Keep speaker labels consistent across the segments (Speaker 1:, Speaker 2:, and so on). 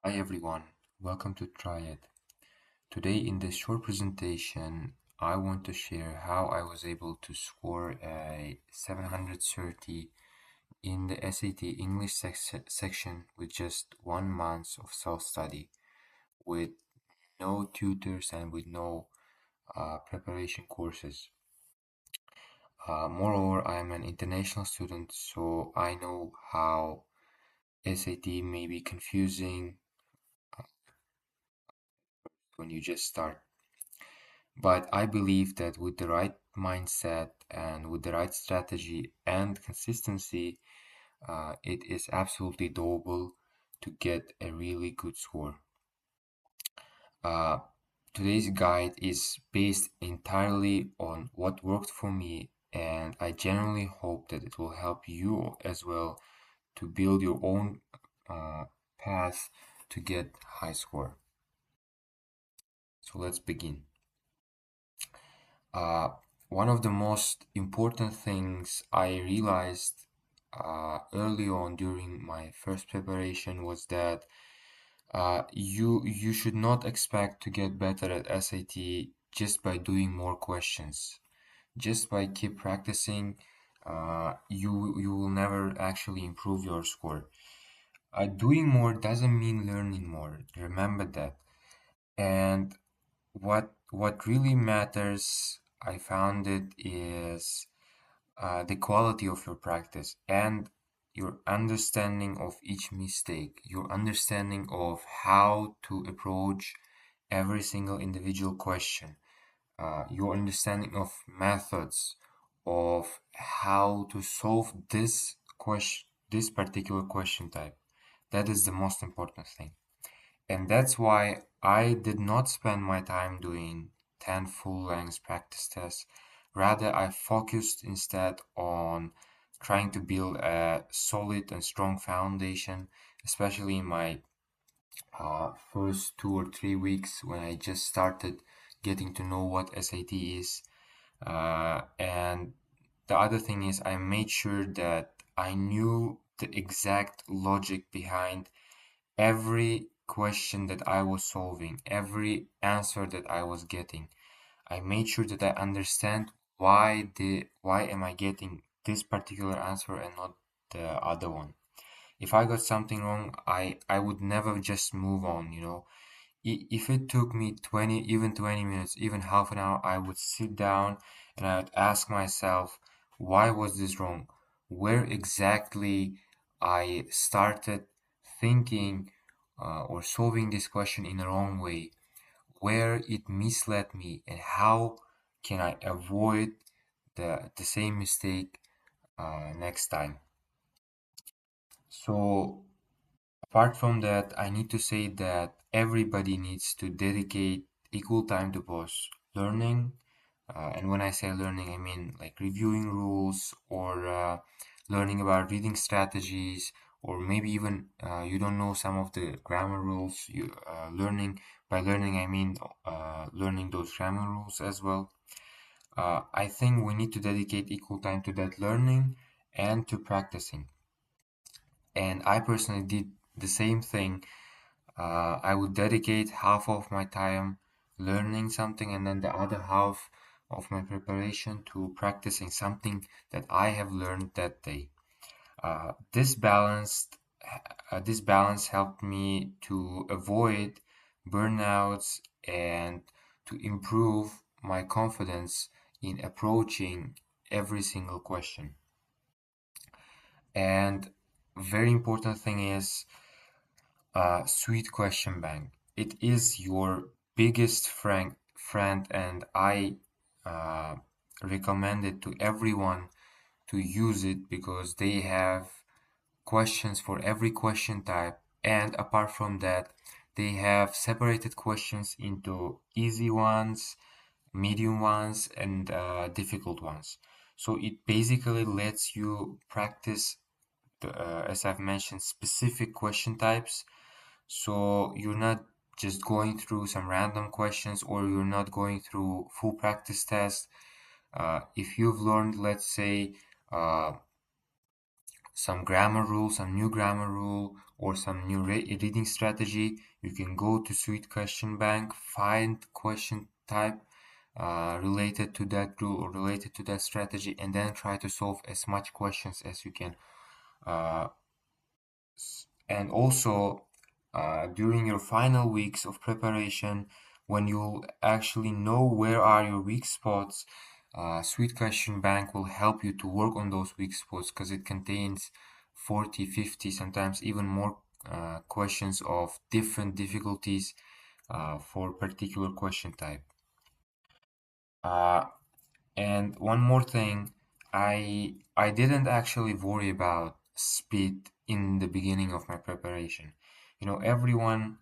Speaker 1: Hi everyone, welcome to Try It. Today in this short presentation, I want to share how I was able to score a 730 in the SAT English section with just 1 month of self-study, with no tutors and with no preparation courses. Moreover, I am an international student, so I know how SAT may be confusing when you just start. But I believe that with the right mindset and with the right strategy and consistency, it is absolutely doable to get a really good score. Uh, Today's guide is based entirely on what worked for me, and I genuinely hope that it will help you as well to build your own path to get high score. So let's begin. Uh, One of the most important things I realized early on during my first preparation was that you should not expect to get better at SAT just by doing more questions. Just by keep practicing, you will never actually improve your score. Doing more doesn't mean learning more. Remember that. And what really matters, I found it, is the quality of your practice and your understanding of each mistake, your understanding of how to approach every single individual question, your understanding of methods of how to solve this question, this particular question type. That is the most important thing. And that's why I did not spend my time doing 10 full-length practice tests. Rather, I focused instead on trying to build a solid and strong foundation, especially in my first 2 or 3 weeks when I just started getting to know what SAT is. And the other thing is, I made sure that I knew the exact logic behind every question that I was solving, every answer that I was getting. I made sure that I understand why am I getting this particular answer and not the other one. If I got something wrong, I would never just move on. If it took me 20 minutes, even half an hour, I would sit down and I would ask myself, why was this wrong? Where exactly I started thinking or solving this question in the wrong way, where it misled me, and how can I avoid the same mistake next time? So, apart from that, I need to say that everybody needs to dedicate equal time to both learning, and when I say learning, I mean like reviewing rules or learning about reading strategies, or maybe even you don't know some of the grammar rules. You learning by learning, I mean learning those grammar rules as well. I think we need to dedicate equal time to that learning and to practicing. And I personally did the same thing. I would dedicate half of my time learning something and then the other half of my preparation to practicing something that I have learned that day. Uh, this balanced this balance helped me to avoid burnouts and to improve my confidence in approaching every single question. And very important thing is sweet question bank. It is your biggest friend, and I uh, recommend it to everyone to use it because they have questions for every question type. And apart from that, they have separated questions into easy ones, medium ones, and difficult ones. So it basically lets you practice, as I've mentioned, specific question types, so you're not just going through some random questions or you're not going through full practice tests. If you've learned, let's say, uh, some grammar rule, some new grammar rule, or some new reading strategy, you can go to Sweet Question Bank, find question type related to that rule or related to that strategy, and then try to solve as much questions as you can. Uh, and also, during your final weeks of preparation, when you'll actually know where are your weak spots, Sweet Question Bank will help you to work on those weak spots because it contains 40, 50, sometimes even more questions of different difficulties for particular question type. Uh, And one more thing, I didn't actually worry about speed in the beginning of my preparation. Everyone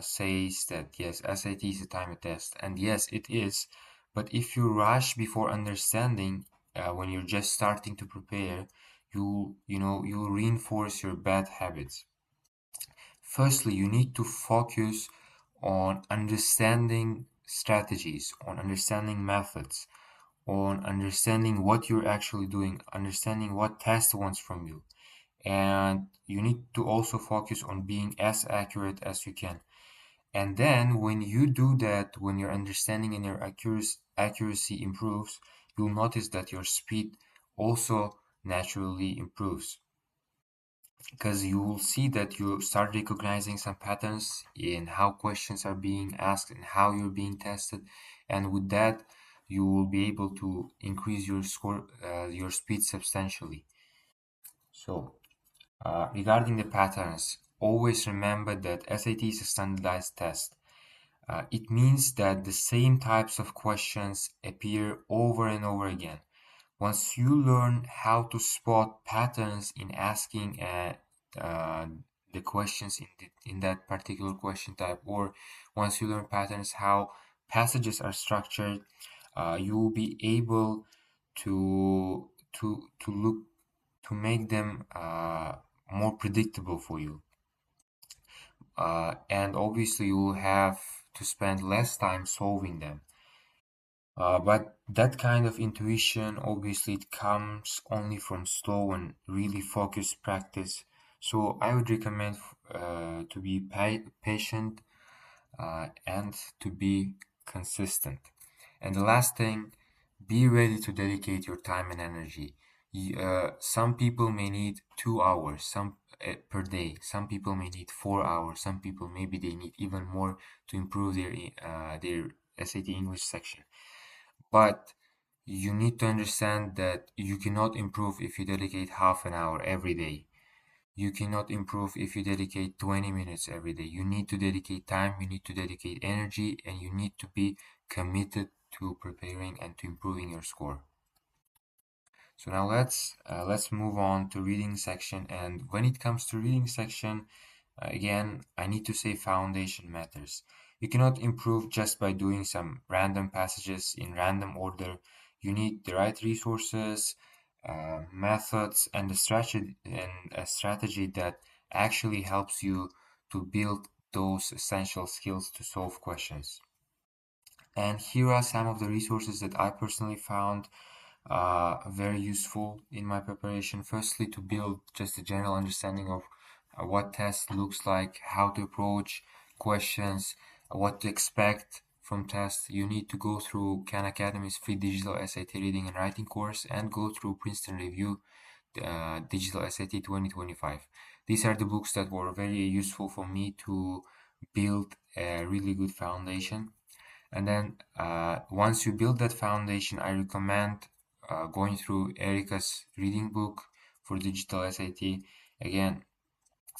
Speaker 1: says that yes, SAT is a time test, and yes, it is. But if you rush before understanding, when you're just starting to prepare, you reinforce your bad habits. Firstly, you need to focus on understanding strategies, on understanding methods, on understanding what you're actually doing, understanding what test wants from you. And you need to also focus on being as accurate as you can. And then when you do that, when your understanding and your accuracy improves, you'll notice that your speed also naturally improves because you will see that you start recognizing some patterns in how questions are being asked and how you're being tested, and with that you will be able to increase your score, your speed substantially. So regarding the patterns, always remember that SAT is a standardized test. It means that the same types of questions appear over and over again. Once you learn how to spot patterns in asking uh, the questions in that particular question type, or once you learn patterns how passages are structured, you will be able to look to make them more predictable for you. And obviously, you will have to spend less time solving them. But that kind of intuition, obviously, it comes only from slow and really focused practice. So I would recommend to be patient and to be consistent. And the last thing, be ready to dedicate your time and energy. Some people may need 2 hours per day. Some people may need 4 hours. Some people maybe they need even more to improve their SAT English section. But you need to understand that you cannot improve if you dedicate half an hour every day. You cannot improve if you dedicate 20 minutes every day. You need to dedicate time, you need to dedicate energy, and you need to be committed to preparing and to improving your score. So now let's move on to reading section. And when it comes to reading section, again, I need to say foundation matters. You cannot improve just by doing some random passages in random order. You need the right resources, methods, and a strategy that actually helps you to build those essential skills to solve questions. And here are some of the resources that I personally found very useful in my preparation. Firstly, to build just a general understanding of what test looks like, how to approach questions, what to expect from tests. You need to go through Khan Academy's free digital SAT reading and writing course and go through Princeton Review Digital SAT 2025. These are the books that were very useful for me to build a really good foundation. And then once you build that foundation, I recommend going through Erica's reading book for digital SAT. Again,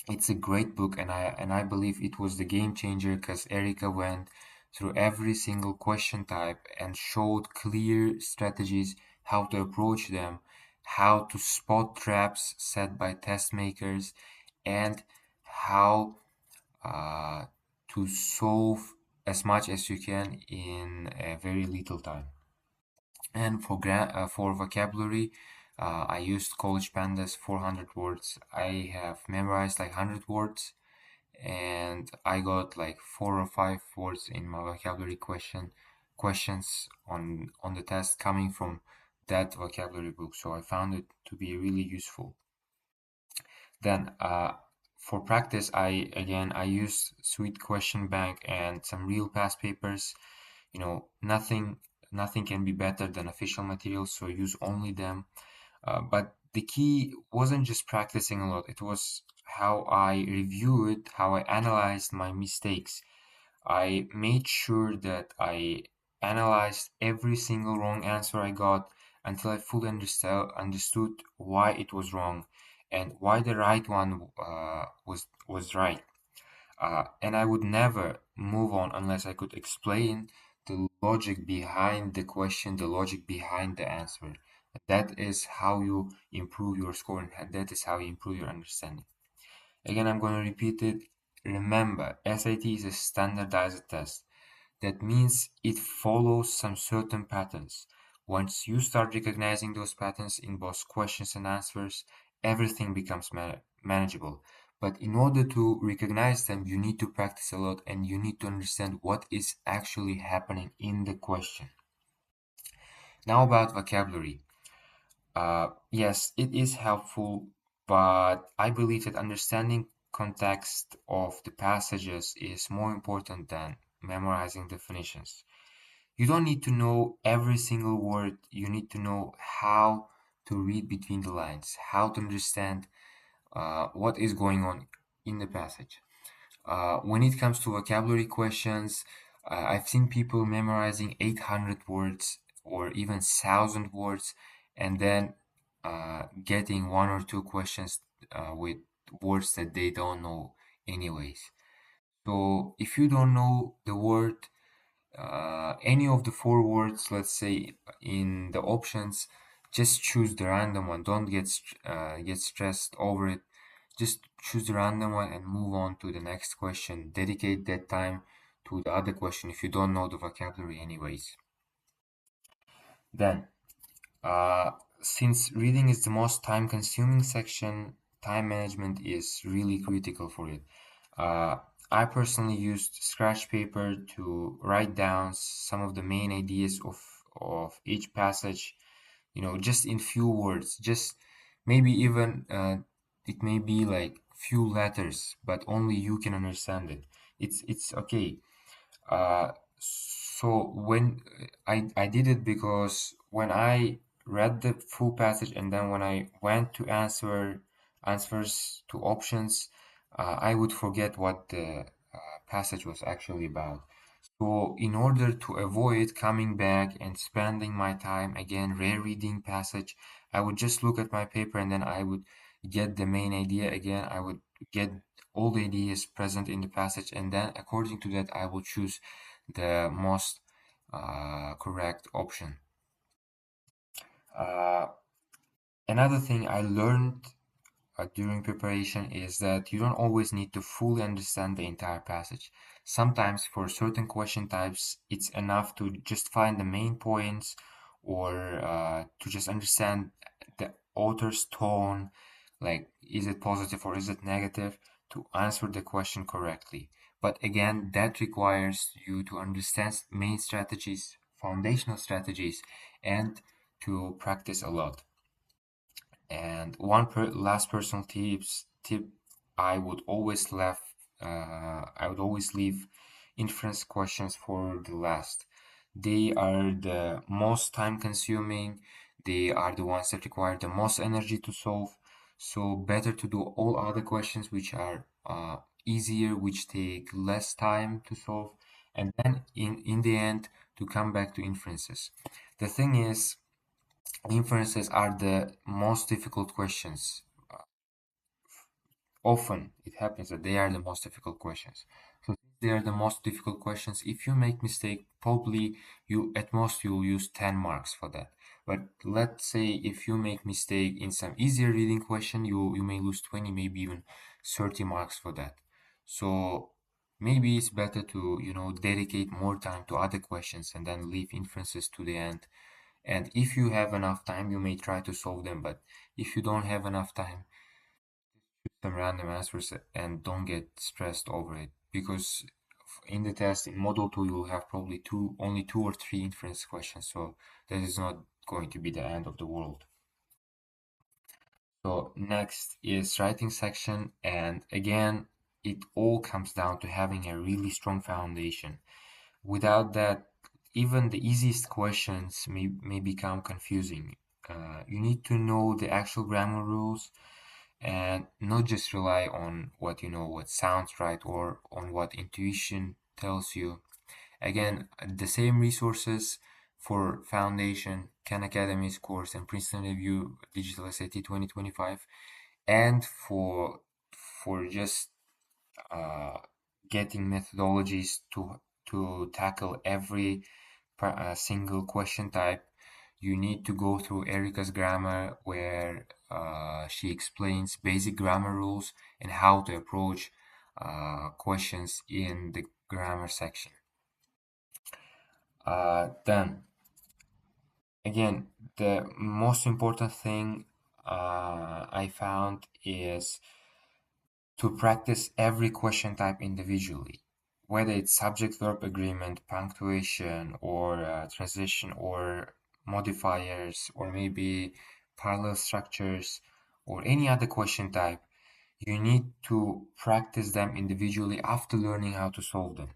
Speaker 1: it's a great book, and I believe it was the game changer because Erica went through every single question type and showed clear strategies how to approach them, how to spot traps set by test makers, and how uh, to solve as much as you can in a very little time. And for vocabulary, I used College Panda's 400 words. I have memorized like 100 words, and I got like 4 or 5 words in my vocabulary questions on the test coming from that vocabulary book. So I found it to be really useful. Then for practice, I use Sweet Question Bank and some real past papers. Nothing can be better than official materials, so use only them. But the key wasn't just practicing a lot, it was how I reviewed, how I analyzed my mistakes. I made sure that I analyzed every single wrong answer I got until I fully understood why it was wrong and why the right one was right. And I would never move on unless I could explain the logic behind the question, the logic behind the answer. That is how you improve your score, and that is how you improve your understanding. Again, I'm going to repeat it. Remember, SAT is a standardized test. That means it follows some certain patterns. Once you start recognizing those patterns in both questions and answers, everything becomes manageable. But in order to recognize them, you need to practice a lot and you need to understand what is actually happening in the question. Now, about vocabulary. Yes, it is helpful, but I believe that understanding context of the passages is more important than memorizing definitions. You don't need to know every single word. You need to know how to read between the lines, how to understand what is going on in the passage. When it comes to vocabulary questions, I've seen people memorizing 800 words or even 1,000 words and then getting one or two questions with words that they don't know anyways. So if you don't know the word, any of the four words, let's say in the options, just choose the random one. Don't get stressed over it. Just choose the random one and move on to the next question. Dedicate that time to the other question if you don't know the vocabulary anyways. Then, uh, since reading is the most time-consuming section, time management is really critical for it. Uh, I personally used scratch paper to write down some of the main ideas of each passage, just in few words, just maybe even it may be like few letters, but only you can understand it. It's okay. So when I did it because when I read the full passage and then when I went to answers to options, I would forget what the passage was actually about. So in order to avoid coming back and spending my time again rereading passage, I would just look at my paper and then I would get the main idea again. I would get all the ideas present in the passage, and then according to that, I will choose the most correct option. Uh, Another thing I learned during preparation is that you don't always need to fully understand the entire passage. Sometimes, for certain question types, it's enough to just find the main points or to just understand the author's tone, like is it positive or is it negative, to answer the question correctly. But again, that requires you to understand main strategies, foundational strategies, and to practice a lot. And last personal tip, I would always leave inference questions for the last. They are the most time consuming. They are the ones that require the most energy to solve. So better to do all other questions which are easier, which take less time to solve, and then in the end to come back to inferences. The thing is, inferences are the most difficult questions. Often it happens that they are the most difficult questions. So since they are the most difficult questions, if you make mistake, probably you at most you'll use 10 marks for that. But let's say if you make mistake in some easier reading question, you may lose 20, maybe even 30 marks for that. So maybe it's better to, dedicate more time to other questions and then leave inferences to the end. And if you have enough time, you may try to solve them. But if you don't have enough time, choose some random answers and don't get stressed over it. Because in the test, in Model 2, you'll have probably only two or three inference questions. So that is not going to be the end of the world. So next is writing section, and again, it all comes down to having a really strong foundation. Without that, even the easiest questions may become confusing. You need to know the actual grammar rules and not just rely on what you know, what sounds right, or on what intuition tells you. Again, the same resources for Foundation, Khan Academy's course, and Princeton Review Digital SAT 2025, and for just uh, getting methodologies to tackle every single question type. You need to go through Erica's grammar, where she explains basic grammar rules and how to approach questions in the grammar section. Then again, the most important thing I found is to practice every question type individually, whether it's subject-verb agreement, punctuation, or transition, or modifiers, or maybe parallel structures, or any other question type. You need to practice them individually after learning how to solve them.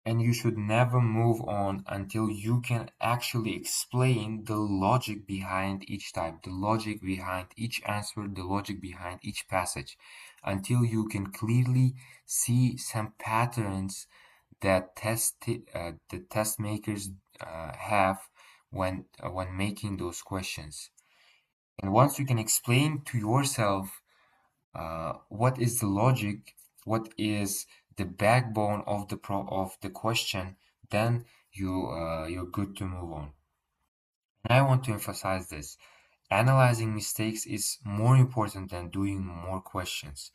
Speaker 1: And you should never move on until you can actually explain the logic behind each type, the logic behind each answer, the logic behind each passage, until you can clearly see some patterns that the test makers have when making those questions. And once you can explain to yourself what is the logic, what is the backbone of the question, then you're good to move on. And I want to emphasize this. Analyzing mistakes is more important than doing more questions.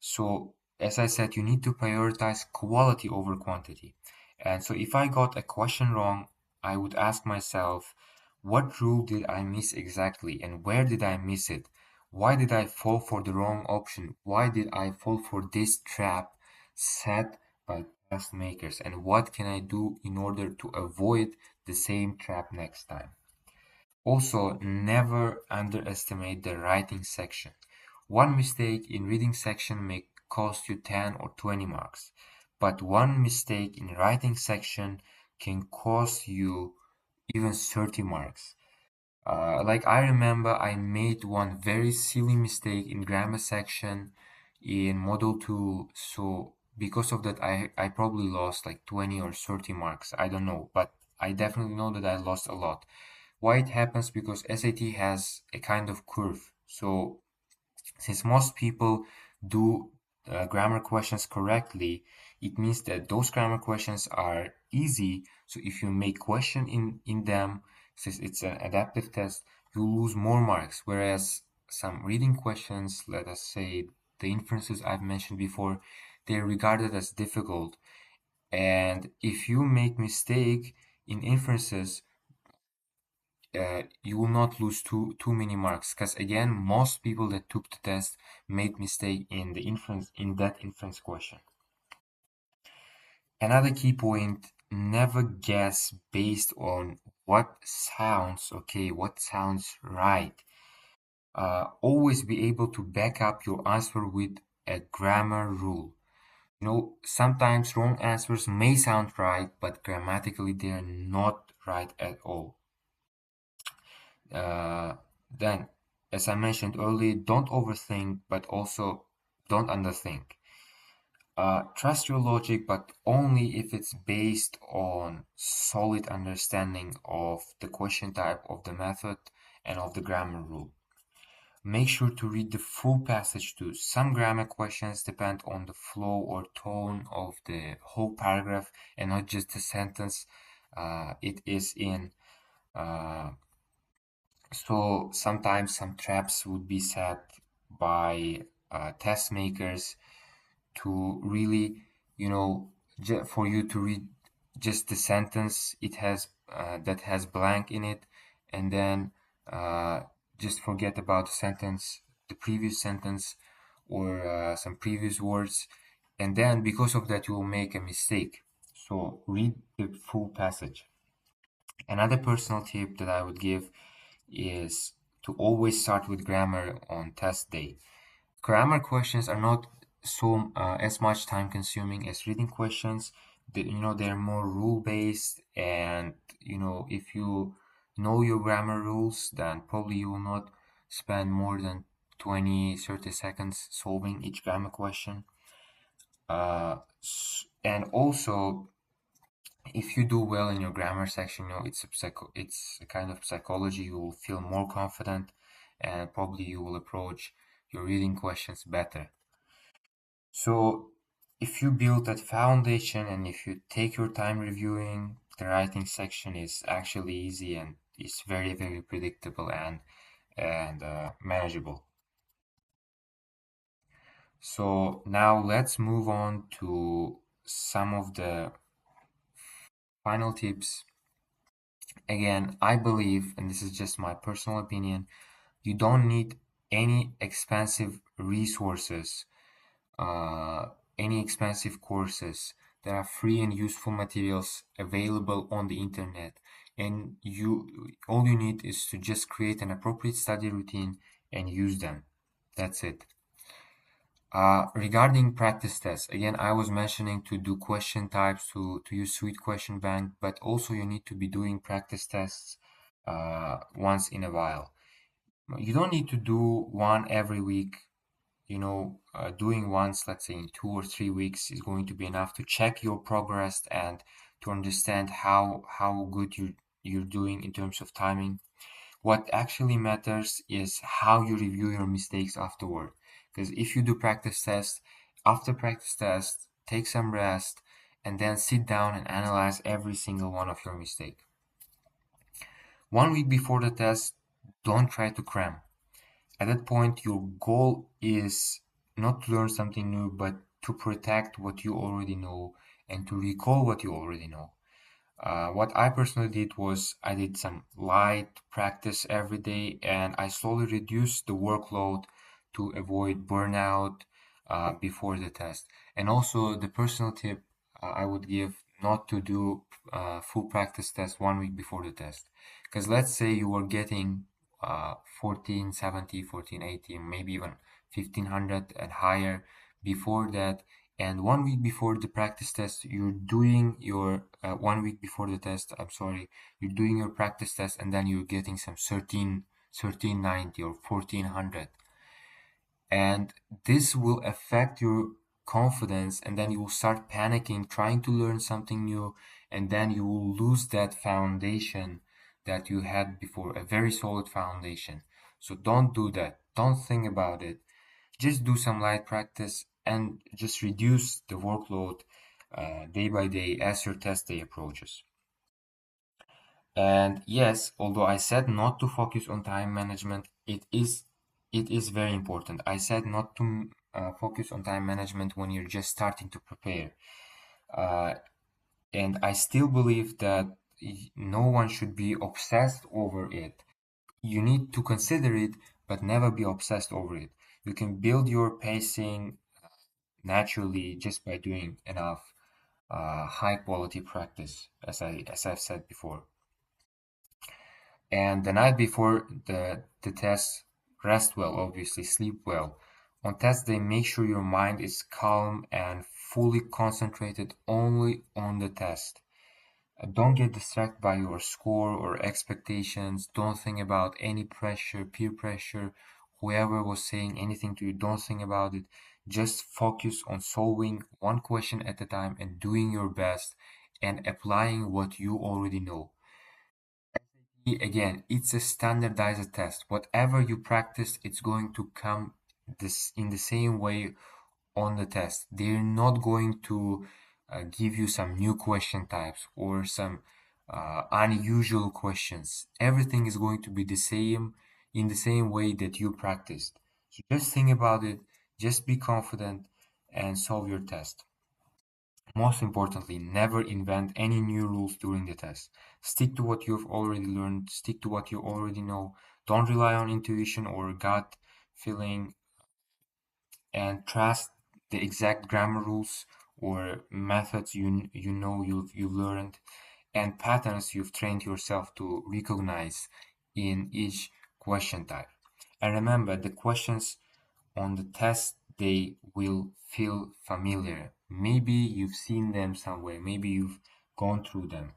Speaker 1: So, as I said, you need to prioritize quality over quantity. And so, if I got a question wrong, I would ask myself, what rule did I miss exactly, and where did I miss it? Why did I fall for the wrong option? Why did I fall for this trap set by test makers? And what can I do in order to avoid the same trap next time? Also, never underestimate the writing section. One mistake in reading section may cost you 10 or 20 marks, but one mistake in writing section can cost you even 30 marks. Like I remember I made one very silly mistake in grammar section in Model 2, so because of that I probably lost like 20 or 30 marks. I don't know, but I definitely know that I lost a lot. Why it happens? Because SAT has a kind of curve. So since most people do grammar questions correctly, it means that those grammar questions are easy. So if you make question in them, since it's an adaptive test, you lose more marks. Whereas some reading questions, let us say the inferences I've mentioned before, they're regarded as difficult. And if you make mistake in inferences, you will not lose too many marks, because again, most people that took the test made mistake in the inference in that inference question. Another key point: never guess based on what sounds okay, what sounds right. Always be able to back up your answer with a grammar rule. You know, sometimes wrong answers may sound right, but grammatically they are not right at all. Uh, then, as I mentioned earlier, don't overthink, but also don't underthink. Trust your logic, but only if it's based on solid understanding of the question type, of the method, and of the grammar rule. Make sure to read the full passage too. Some grammar questions depend on the flow or tone of the whole paragraph and not just the sentence it is in. Uh, So sometimes some traps would be set by test makers to really, you know, for you to read just the sentence it has that has blank in it, and then uh, just forget about the sentence, the previous sentence, or some previous words, and then because of that you will make a mistake. So read the full passage. Another personal tip that I would give is to always start with grammar on test day. Grammar questions are not so as much time consuming as reading questions. They're more rule based, and if you know your grammar rules, then probably you will not spend more than 20-30 seconds solving each grammar question. And also, if you do well in your grammar section, it's a kind of psychology. You will feel more confident, and probably you will approach your reading questions better. So if you build that foundation and if you take your time reviewing, the writing section is actually easy and it's very, very predictable and manageable. So now let's move on to some of the final tips. Again, I believe, and this is just my personal opinion, you don't need any expensive resources, uh, any expensive courses. There are free and useful materials available on the internet, and all you need is to just create an appropriate study routine and use them. That's it. Regarding practice tests, again, I was mentioning to do question types, to use Sweet Question Bank, but also you need to be doing practice tests once in a while. You don't need to do one every week. Doing once, let's say in 2 or 3 weeks, is going to be enough to check your progress and to understand how good you're doing in terms of timing. What actually matters is how you review your mistakes afterward. Because if you do practice test, after practice test, take some rest, and then sit down and analyze every single one of your mistake. 1 week before the test, don't try to cram. At that point, your goal is not to learn something new, but to protect what you already know and to recall what you already know. What I personally did was I did some light practice every day and I slowly reduced the workload to avoid burnout before the test. And also, the personal tip I would give not to do full practice test 1 week before the test. Because let's say you were getting 1470, 1480, maybe even 1500 and higher before that, and 1 week before the practice test you're doing your 1 week before the test, I'm sorry, you're doing your practice test and then you're getting some 1390 or 1400, and this will affect your confidence, and then you will start panicking trying to learn something new, and then you will lose that foundation that you had before, a very solid foundation. So don't do that, don't think about it, just do some light practice and just reduce the workload day by day as your test day approaches. And yes, although I said not to focus on time management, it is very important. I said not to focus on time management when you're just starting to prepare. Uh, and I still believe that no one should be obsessed over it. You need to consider it, but never be obsessed over it. You can build your pacing naturally just by doing enough high quality practice, as I've said before. And the night before the test, rest well, obviously, sleep well. On test day, make sure your mind is calm and fully concentrated only on the test. Don't get distracted by your score or expectations. Don't think about any pressure, peer pressure, whoever was saying anything to you. Don't think about it. Just focus on solving one question at a time and doing your best and applying what you already know. Again, it's a standardized test. Whatever you practice, it's going to come this in the same way on the test. They're not going to give you some new question types or some unusual questions. Everything is going to be the same in the same way that you practiced. So just think about it, just be confident and solve your test. Most importantly, never invent any new rules during the test. Stick to what you've already learned, stick to what you already know. Don't rely on intuition or gut feeling, and trust the exact grammar rules or methods you've learned and patterns you've trained yourself to recognize in each question type. And remember, the questions on the test, they will feel familiar. Maybe you've seen them somewhere, maybe you've gone through them,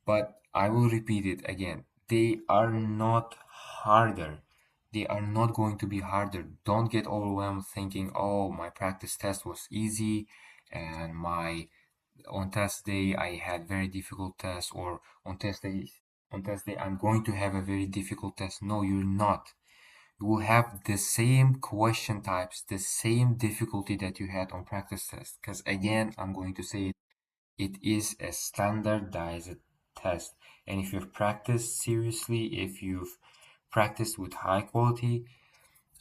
Speaker 1: but I will repeat it again. They are not harder. They are not going to be harder. Don't get overwhelmed thinking, oh, my practice test was easy and my on test day I had very difficult tests, or on test day I'm going to have a very difficult test. No, you're not. You will have the same question types, the same difficulty that you had on practice test. Because again, I'm going to say it is a standardized test. And if you've practiced seriously, if you've practiced with high quality,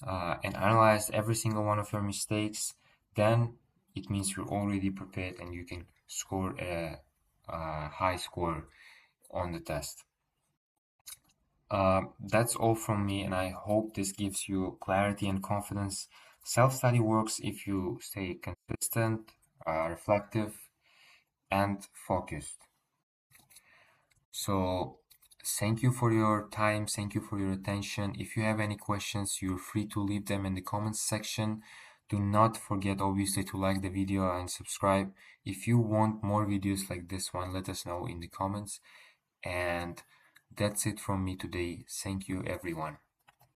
Speaker 1: and analyzed every single one of your mistakes, then it means you're already prepared and you can score a high score on the test. That's all from me, and I hope this gives you clarity and confidence. Self-study works if you stay consistent, reflective, and focused. So, thank you for your time. Thank you for your attention. If you have any questions, you're free to leave them in the comments section. Do not forget, obviously, to like the video and subscribe. If you want more videos like this one, let us know in the comments. And that's it from me today. Thank you, everyone.